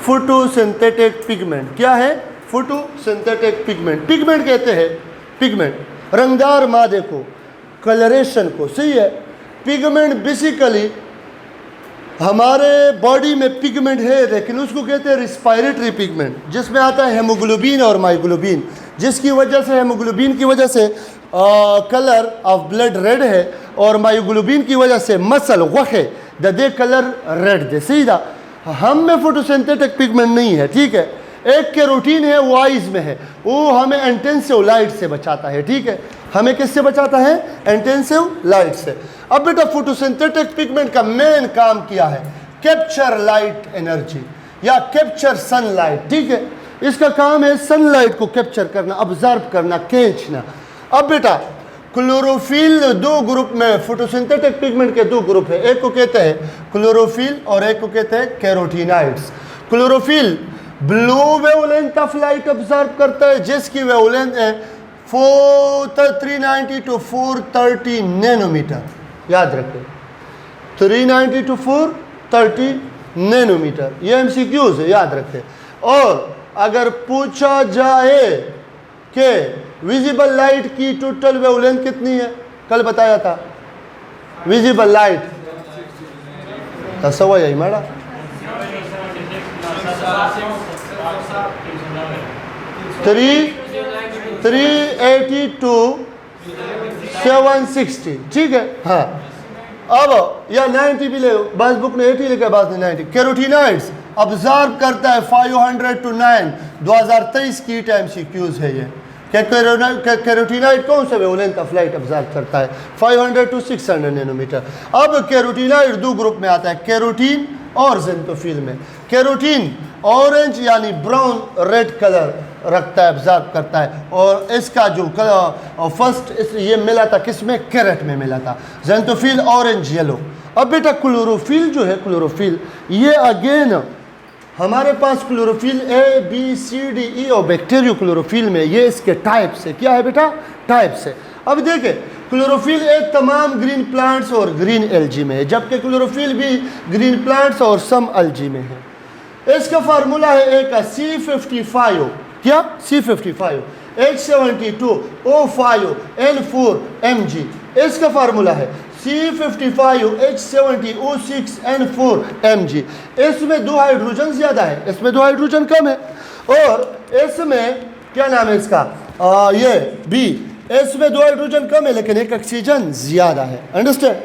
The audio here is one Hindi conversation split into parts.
Photosynthetic pigment. क्या है? Photosynthetic pigment. पिगमेंट कहते हैं, पिगमेंट रंगदार मादे को, कलरेशन को, सही है। पिगमेंट बेसिकली हमारे बॉडी में पिगमेंट है, लेकिन उसको कहते हैं रिस्पायरेटरी पिगमेंट, जिसमें आता है हेमोग्लोबिन और माइग्लोबिन, जिसकी वजह से हेमोग्लोबिन की वजह से कलर ऑफ ब्लड रेड है, और माइग्लोबिन की वजह से मसल वखे दे कलर रेड दे। सीधा हम में फोटोसिंथेटिक पिगमेंट नहीं है, ठीक है। एक कैरोटीन है, वो आइज में है, वो हमें इंटेंसिव लाइट से बचाता है, ठीक है। हमें किससे बचाता है? इंटेंसिव लाइट से। अब बेटा फोटोसिंथेटिक पिगमेंट का मेन काम क्या है? कैप्चर लाइट एनर्जी या कैप्चर सनलाइट, ठीक है। इसका काम है सनलाइट को कैप्चर करना, ऑब्जर्व करना, खींचना। अब बेटा क्लोरोफिल दो ग्रुप में, फोटोसिंथेटिक पिगमेंट के दो ग्रुप है, एक को कहते हैं क्लोरोफिल और एक को कहते हैं carotenoids. Chlorophyll blue wavelength of light observe करता है, जिसकी वेवलेंथ है 390 to 430 नैनोमीटर। याद रखें 390 to 430 नैनोमीटर, ये एमसीक्यूज है, याद रखें। और अगर पूछा जाए कि विजिबल लाइट की टोटल वेवलेंथ कितनी है, कल बताया था विजिबल लाइट सवा यही मैडम 380 to 760, ठीक है। हाँ, अब या 90 भी ले, बस बुक ने 80 लिखा, बस ने 90। कैरोटीनॉइड्स ऑब्जर्व करता है 500 to 9, 2023 की टाइम सीक्यूज है ये। कैरोटीनॉइड कौन सा वेवलेंथ ऑफ लाइट ऑब्जर्व करता है? 500 to 600 नैनोमीटर। अब कैरोटीनॉइड दो ग्रुप में आता है, कैरोटीन और ज़ेंथोफिल में। कैरोटीन ऑरेंज यानी ब्राउन रेड कलर रखता है, ऑब्जर्व करता है, और इसका जो कलर फर्स्ट ये मिला था किसमें? कैरेट में मिला था। Xanthophyll orange yellow. अब बेटा क्लोरोफिल जो है, क्लोरोफिल ये अगेन हमारे पास chlorophyll a b c d e और बैक्टीरियो क्लोरोफिल में ये इसके टाइप से क्या है बेटा? टाइप से। अब देखें क्लोरोफिल ए तमाम ग्रीन प्लांट्स और ग्रीन एल्जी में है, जबकि क्लोरोफिल भी ग्रीन प्लांट्स और सम एल्जी में है। इसका फार्मूला है एक C55, क्या? C55 H72O5 N4 Mg। इसका फार्मूला है C55 H70O6 N4 Mg। इसमें दो हाइड्रोजन ज़्यादा है, इसमें दो हाइड्रोजन कम है, और इसमें क्या नाम है इसका? ये बी, इसमें दो हाइड्रोजन कम है लेकिन एक ऑक्सीजन ज़्यादा है। अंडरस्टैंड?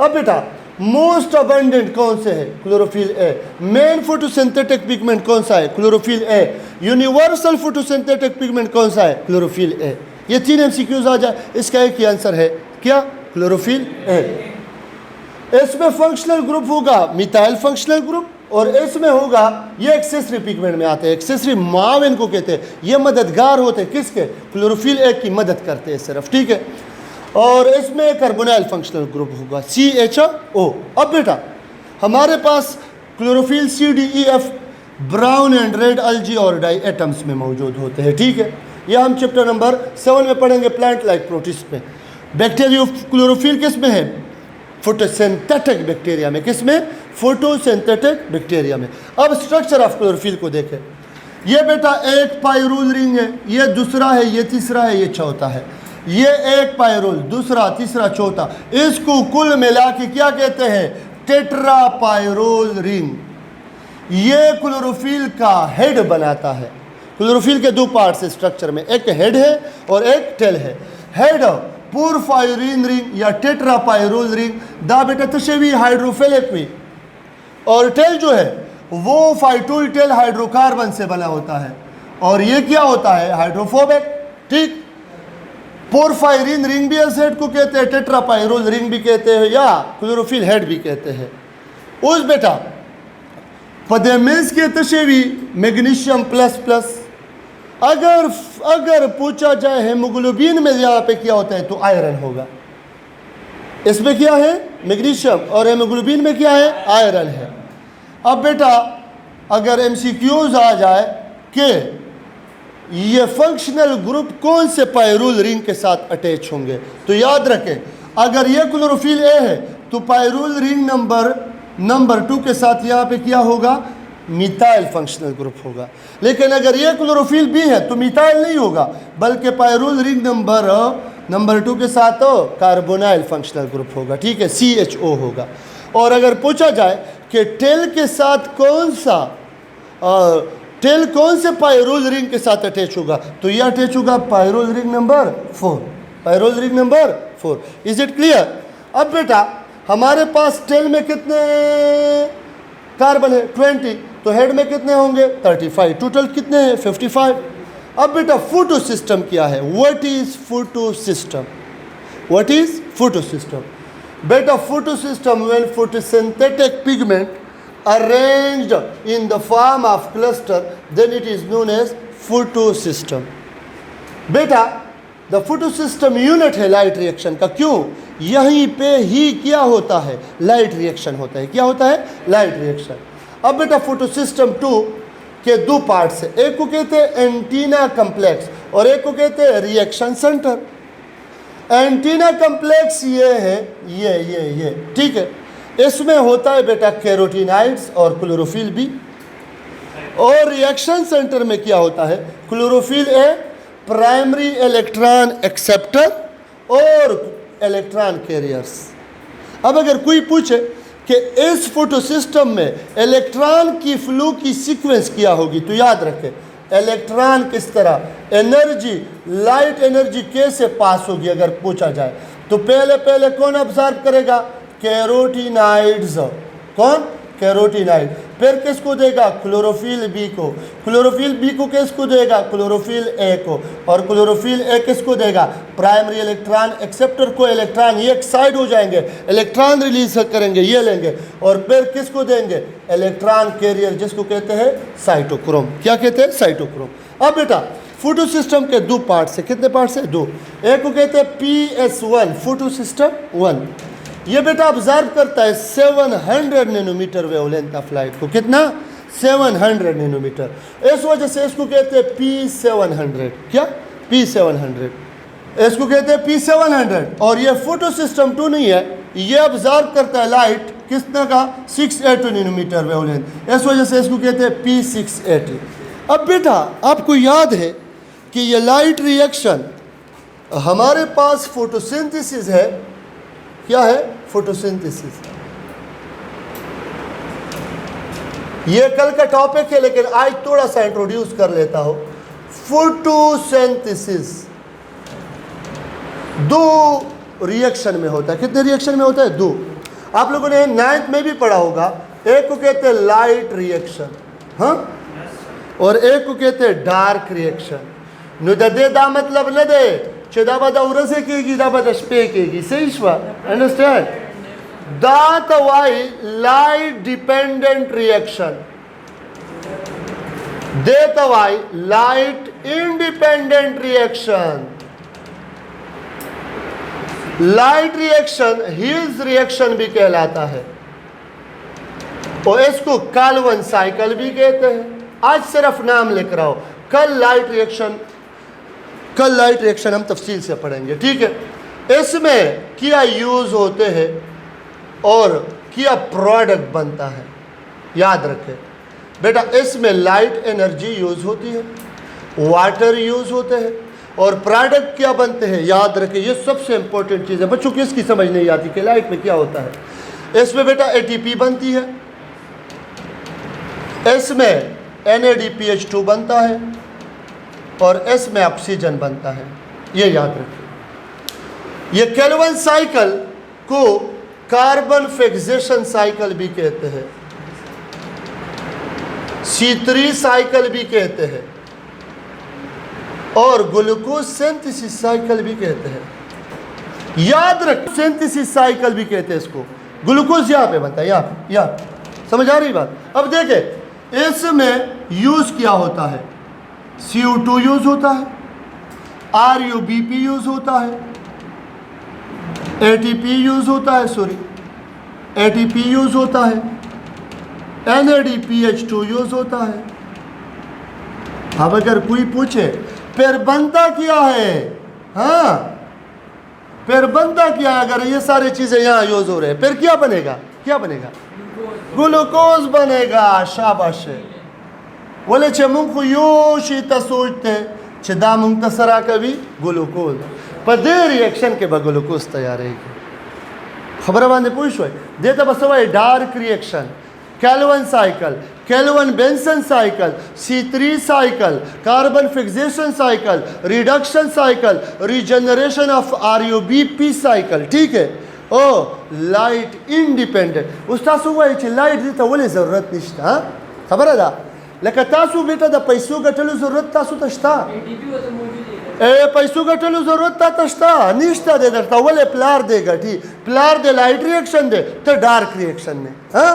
अब बेटा मोस्ट अबंडेंट कौन से है? Chlorophyll A. Main photosynthetic pigment कौन सा है? Chlorophyll A. Universal photosynthetic pigment कौन सा है? Chlorophyll A. ये तीन एमसीक्यूज आ जाए, इसका एक ही आंसर है, क्या? Chlorophyll A. इसमें फंक्शनल ग्रुप होगा मिथाइल फंक्शनल ग्रुप, और इसमें होगा ये एक्सेसरी पिगमेंट में आते हैं, एक्सेसरी माव इनको कहते हैं। ये मददगार होते हैं किसके? क्लोरोफिल ए की मदद करते हैं सिर्फ, ठीक है। और इसमें कार्बोनाइल फंक्शनल ग्रुप होगा CHO। अब बेटा हमारे पास chlorophyll CDEF brown and red algae और डाई एटम्स में मौजूद होते हैं, ठीक है। यह हम चैप्टर नंबर 7 में पढ़ेंगे, प्लांट लाइक प्रोटिस्ट में। बैक्टीरियो क्लोरोफिल किस में है? फोटोसिंथेटिक बैक्टीरिया में। किस में? फोटोसिंथेटिक बैक्टीरिया में। अब स्ट्रक्चर ऑफ क्लोरोफिल को देखें। ये बेटा एक पायरूल रिंग है, ये दूसरा है, ये तीसरा है, ये चौथा है। ये एक पायरूल, दूसरा, तीसरा, चौथा, इसको कुल मिला के क्या कहते हैं? Tetra pyrrole ring. ये क्लोरोफिल का हेड बनाता है। क्लोरोफिल के दो पार्ट्स है स्ट्रक्चर में, एक हेड है और एक टेल है। हेड पोरफायरिन रिंग या टेट्रा पायरोल रिंग दा बेटा तशवी हाइड्रोफिलिक हुई, और टेल जो है वो फाइटोल टेल हाइड्रोकार्बन से बना होता है, और ये क्या होता है? हाइड्रोफोबिक, ठीक। पोरफायरिन रिंग भी इस हेड को कहते हैं, टेट्रा पायरोल रिंग भी कहते हैं, या क्लोरोफिल हेड भी कहते हैं। उस बेटा पदेमेंस के तशवी मैग्नीशियम प्लस प्लस। अगर पूछा जाए हेमोग्लोबिन में यहाँ पे क्या होता है तो आयरन होगा। इसमें क्या है? मैग्नीशियम, और हेमोग्लोबिन में क्या है? आयरन है। अब बेटा अगर एमसीक्यूज आ जाए कि ये फंक्शनल ग्रुप कौन से पायरूल रिंग के साथ अटैच होंगे, तो याद रखें अगर ये क्लोरोफिल ए है तो पायरूल रिंग नंबर 2 के साथ यहाँ पे क्या होगा? मिथाइल फंक्शनल ग्रुप होगा। लेकिन अगर ये क्लोरोफिल बी है तो मिथाइल नहीं होगा, बल्कि पायरुल रिंग नंबर 2 के साथ कार्बोनाइल फंक्शनल ग्रुप होगा। ठीक है, CHO होगा। और अगर पूछा जाए कि टेल के साथ टेल कौन से पायरुल रिंग के साथ अटैच होगा, तो यह अटैच होगा pyrrole ring number 4, pyrrole ring number 4। Is it clear? अब बेटा हमारे पास टेल में कितने कार्बन है? 20। तो हेड में कितने होंगे? 35। टोटल कितने हैं? 55। अब बेटा फोटो सिस्टम क्या है? What is photosystem? What is photosystem? बेटा photosystem when photosynthetic pigment arranged in the form of cluster, then it is known as photosystem। बेटा द फोटोसिस्टम यूनिट है लाइट रिएक्शन का। क्यों? यहीं पे ही क्या होता है? लाइट रिएक्शन होता है। क्या होता है? Light reaction. अब बेटा फोटोसिस्टम 2 के 2 पार्ट्स है, एक को कहते हैं एंटीना कम्प्लेक्स और एक को कहते हैं रिएक्शन सेंटर। एंटीना कम्प्लेक्स ये है, ये ठीक है। इसमें होता है बेटा कैरोटीनाइड्स और क्लोरोफिल बी। और रिएक्शन सेंटर में क्या होता है? Chlorophyll A, primary electron acceptor और इलेक्ट्रॉन कैरियर्स। अब अगर कोई पूछे कि इस फोटोसिस्टम में इलेक्ट्रॉन की फ्लो की सीक्वेंस क्या होगी, तो याद रखें इलेक्ट्रॉन किस तरह एनर्जी, लाइट एनर्जी कैसे पास होगी। अगर पूछा जाए तो पहले कौन ऑब्जर्व करेगा? कैरोटीनाइड्स। कौन? कैरोटीनाइड। फिर किसको देगा? क्लोरोफिल बी को। क्लोरोफिल बी को किसको देगा? क्लोरोफिल ए को। और क्लोरोफिल ए किसको देगा? प्राइमरी इलेक्ट्रॉन एक्सेप्टर को। इलेक्ट्रॉन ये एक साइड हो जाएंगे, इलेक्ट्रॉन रिलीज करेंगे, ये लेंगे। और फिर किसको देंगे? इलेक्ट्रॉन कैरियर, जिसको कहते हैं साइटोक्रोम। क्या कहते हैं? साइटोक्रोम। अब बेटा फोटो सिस्टम के 2 पार्ट्स है। कितने पार्ट्स है? 2। एक को कहते हैं PS1 फोटो सिस्टम 1। ये बेटा ऑब्जर्व करता है 700 नैनोमीटर वेवलेंथ ऑफ लाइट को। कितना? 700 नैनोमीटर। इस वजह से इसको कहते हैं P700। क्या? P700। इसको कहते हैं P700। और ये फोटो सिस्टम 2 नहीं है, ये ऑब्जर्व करता है लाइट कितना का? 680 नैनोमीटर वेवलेंथ। इस वजह से इसको कहते हैं P680। अब बेटा आपको याद है कि ये लाइट रिएक्शन हमारे पास फोटोसिंथेसिस है। क्या है? फोटोसिंथेसिस। ये कल का टॉपिक है, लेकिन आज थोड़ा सा इंट्रोड्यूस कर लेता हूं। फोटोसिंथेसिस 2 रिएक्शन में होता है। कितने रिएक्शन में होता है? 2। आप लोगों ने 9th में भी पढ़ा होगा। एक को कहते हैं लाइट रिएक्शन, हाँ, और एक को कहते हैं डार्क रिएक्शन। नुदे दा मतलब न दे चदा बदा उरसे केगी दा बदा स्पे केगी। सही श्वा, अंडरस्टैंड? दा तवाई लाइट डिपेंडेंट रिएक्शन, दे तवाई light independent reaction. Light reaction Hill's reaction भी कहलाता है और इसको काल्वन साइकिल भी कहते हैं। आज सिर्फ नाम लिख रहा हूं। कल लाइट रिएक्शन हम तफसील से पढ़ेंगे। ठीक है? इसमें क्या यूज होते हैं और क्या प्रोडक्ट बनता है, याद रखें बेटा। इसमें लाइट एनर्जी यूज होती है, वाटर यूज होते हैं, और प्रोडक्ट क्या बनते हैं, याद रखें। ये सबसे इंपॉर्टेंट चीज़ है। बच्चों को इसकी समझ नहीं आती कि लाइट में क्या होता है। इसमें बेटा ATP बनती है, इसमें NADPH2 बनता है, और इसमें ऑक्सीजन बनता है। ये याद रखें। ये केल्विन साइकिल को कार्बन फिक्सेशन साइकिल भी कहते हैं, C3 साइकिल भी कहते हैं, और ग्लूकोज सिंथेसिस साइकिल भी कहते हैं। याद रख, सिंथेसिस साइकिल भी कहते हैं इसको। ग्लूकोज यहाँ पे बनता है, यहाँ समझ आ रही बात? अब देखें इसमें यूज क्या होता है। CO2 यूज होता है, RUBP यूज होता है, ATP यूज होता है, ATP यूज होता है, NADPH2 यूज होता है। अब अगर कोई पूछे फिर बनता क्या है, हाँ फिर बनता क्या है, अगर ये सारी चीजें यहाँ यूज हो रहे हैं फिर क्या बनेगा? क्या बनेगा? ग्लूकोज बनेगा। शाबाश है। बोले चे मुंग को यो शीता सोचते चे दा मुंग तसरा कभी ग्लूकोज पर दे रिएक्शन के बाद ग्लूकोज तैयार है। खबर बांधे पूछो देता बस वही dark reaction Calvin cycle, Calvin Benson cycle, C3 cycle, carbon fixation cycle, reduction cycle, regeneration of RUBP cycle. ठीक है। ओ लाइट इंडिपेंडेंट उस्ताद हुआ लाइट दी तो बोले जरूरत नहीं। हाँ खबर है दा लेकिन तासु बेटा दा पैसों गटलू जरूरत तासु तश्ता ए पैसों गटलू जरूरत ता तश्ता निश्ता दे दरता बोले प्लार दे गठी प्लार दे लाइट रिएक्शन दे तो डार्क रिएक्शन में। हाँ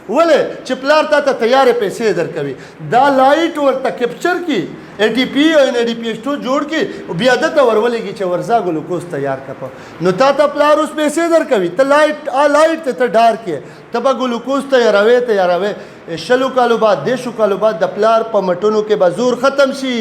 बोले चिपलार ता तैयार है पैसे इधर कभी दा लाइट और ता कैप्चर की ATP और NADPH2 जोड़ के बियादत और बोले की चवर्जा ग्लूकोज तैयार कर पाओ नुता ता प्लार उस पैसे इधर कभी तो लाइट आ लाइट ते डार्क है तब ग्लूकोज तैयार हवे शलू कालू बाद देशु कालू बाद दपलार पमटोनों के बाजूर ख़त्म सी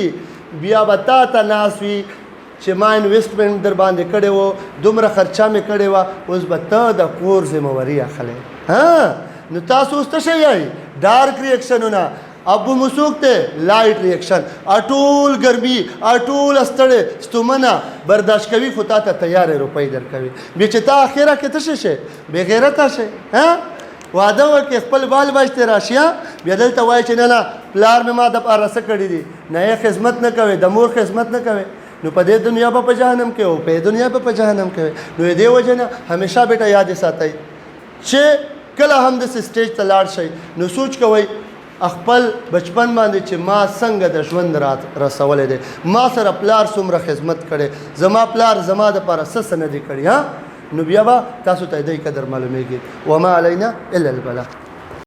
बिया बता ता नासवी मा इन्वेस्टमेंट दर बांधे कड़े वो दुमरा खर्चा में कड़े हुआ उस बता द कोर जिम्मेवारी आखले। हाँ नुतास उस तशे आई डार्क रिएक्शन होना अब मुसूखते लाइट रिएक्शन अटूल गर्मी अटूल अस्तड़े स्तुमना बर्दाश्त कभी खुता था तैयार है रुपये दर कभी बेचता आखिरा के तशे बेगैरता से। हाँ वादा हुआ कि खपल बाल बाजते राशियाँ बेदल तवाई चेना प्लार में माँ दपा रस कड़ी दी नए खिदमत न कवे दमूर खिदमत न कवे नु पदे दुनिया पर पजहनम के हो पे दुनिया पर पजहनम के नु ये देव जना हमेशा बेटा याद साथ आई छे कल हम दस स्टेज तलाड़ शई नु सोच के वही अखपल बचपन बांधे चे माँ संग दशवंद रात रसवले दे माँ सर प्लार सुमर खिदमत करे जमा प्लार जमा द पारा सस नदी कड़ी। हाँ नुबियाबा तासु तय दई कदर मालूमेगी वमा अलैना इल्लल बला।